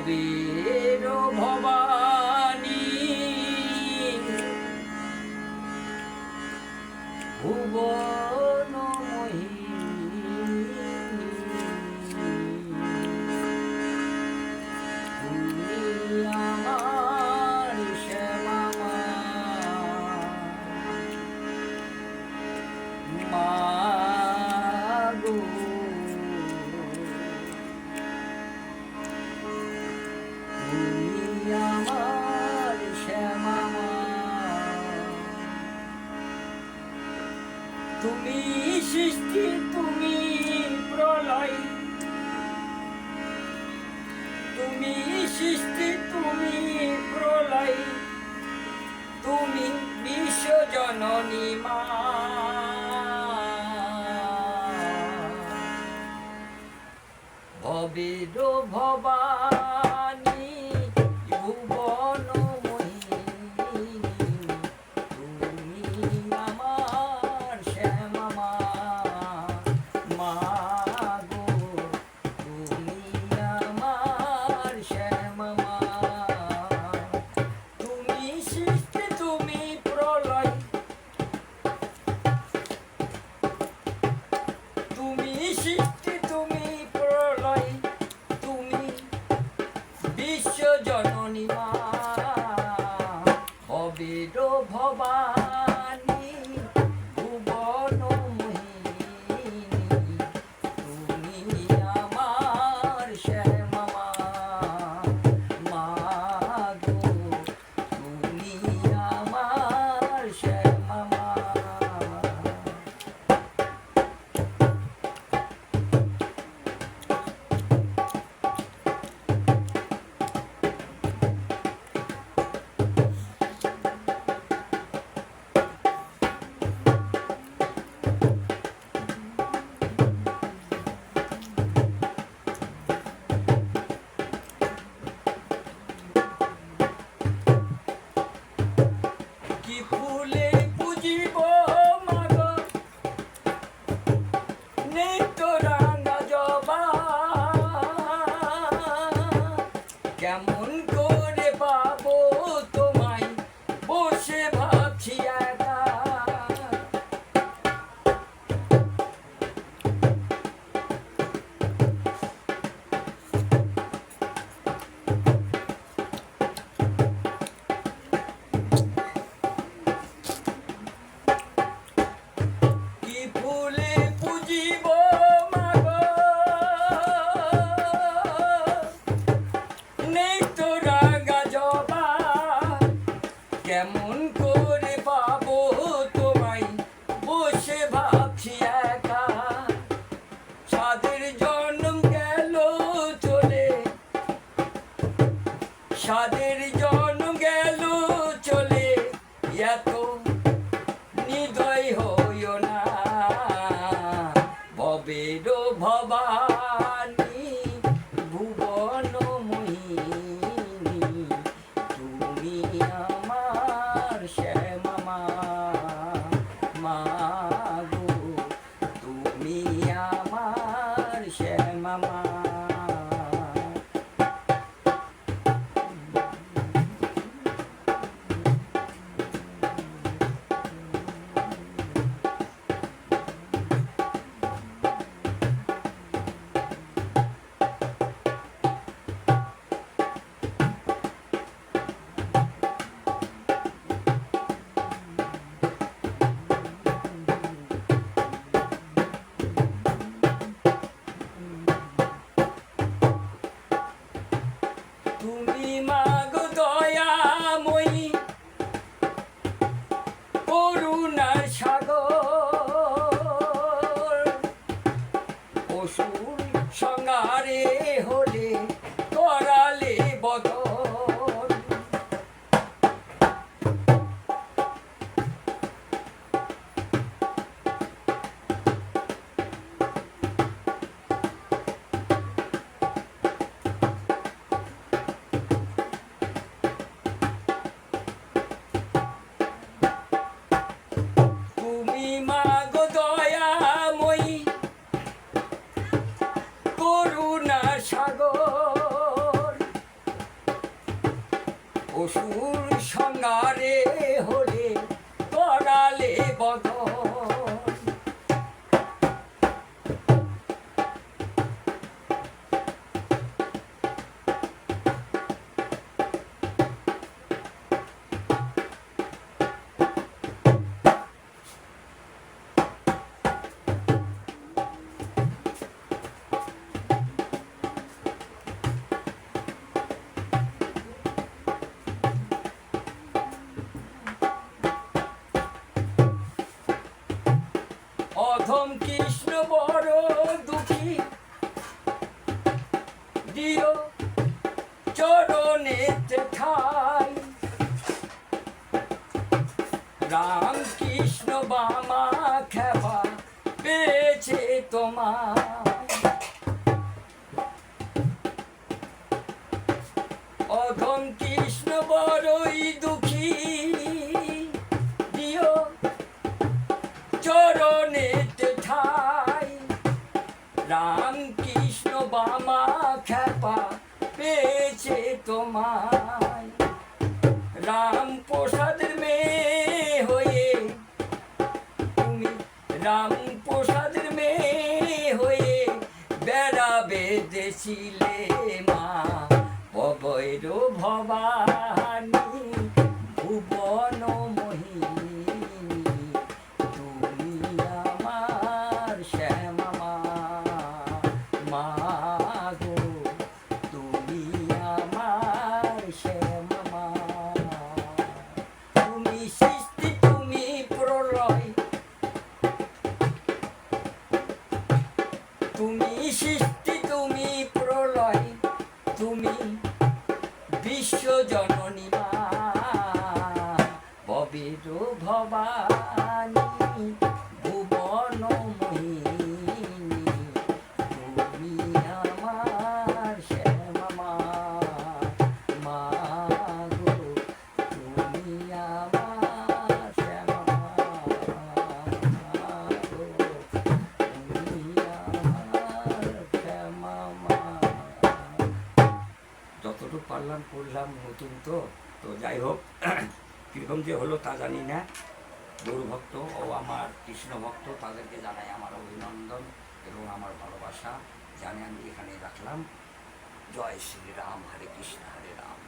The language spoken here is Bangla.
ভবের ভবানী ভুবনময়ী তুমি আমার শ্যামা মা গো, তুমি আমার শ্যামা মা। তুমি সৃষ্টি, তুমি প্রলয়, তুমি সৃষ্টি, তুমি প্রলয়, তুমি বিশ্বজননী মা। ভবের ভবানী ভুবনময়ী তুমি আমার শ্যামা মা। মা গো, তুমি আমার শ্যামা মা। তুমি সৃষ্টি, তুমি প্রলয়, তুমি সৃষ্টি, তুমি প্রলয়, তুমি বিশ্বজননী মা। ভবের ভবানী ভুবনময়ী তুমি আমার শ্যামা মা। মা গো, তুমি আমার শ্যামা মা। কি ফুলে পুজিব মা গো, নেই তো রাঙা জবা। কেমন করে পাবো তোমায়, বসে ভাবছি একা। কি ফুলে পুজিব মা গো, নেই তো রাঙা জবা। কেমন করে পাবো তোমায়, বসে ভাবছি একা। সাদের জন্ম গেল চলে, সাদের জন্ম গেল চলে, এত নিদয় হইও না। ভবের ভবানী ভুবনময়ী তুমি আমার শ্যামা মা। মা গো, তুমি আমার শ্যামা মা। তুমি মা গো দয়াময়ী, করুণার সাগর। অসুর সংহারে হলে করালে বদন। তুমি মা গো দয়াময়ী, করুণার সাগর। অসুর সংহারে হলে করালে বদন। অধম কৃষ্ণ বড় দুঃখী, দিও চরণেতে ঠাই। রাম কৃষ্ণ বামা খেপা পেয়েছে তোমায়। অধম কৃষ্ণ বড়ই দুঃখী, দিও চরণেতে ঠাই। রাম কৃষ্ণ বামা খেপা পেয়েছে তোমায়। রাম প্রসাদের মেয়ে হয়ে তুমি, রাম প্রসাদের মেয়ে হয়ে বেড়া বেঁধেছিলে মা অবৈর ভবানী ভুবন মোহিনী। তুমি আমার শ্যামা মা, মা গো তুমি আমার শ্যামা মা। তুমি সৃষ্টি তুমি প্রলয়, তুমি সৃষ্টি তুমি প্রলয়, তুমি বিশ্ব জননী মা ববির ভবানী ভুবন মোহিনী। তুমি আমার শ্যামা মা, মা গো তুমি আমার শ্যামা মা, গো তুমি আমার শ্যামা মা। যতটুকু পারলাম করলাম, নতুন তো তো যাই হোক, কীরকম যে হলো তা জানি না। গৌর ভক্ত ও আমার কৃষ্ণ ভক্ত তাদেরকে জানাই আমার অভিনন্দন এবং আমার ভালোবাসা। জানে আমি এখানে রাখলাম। জয় শ্রীরাম, হরে কৃষ্ণ হরে রাম।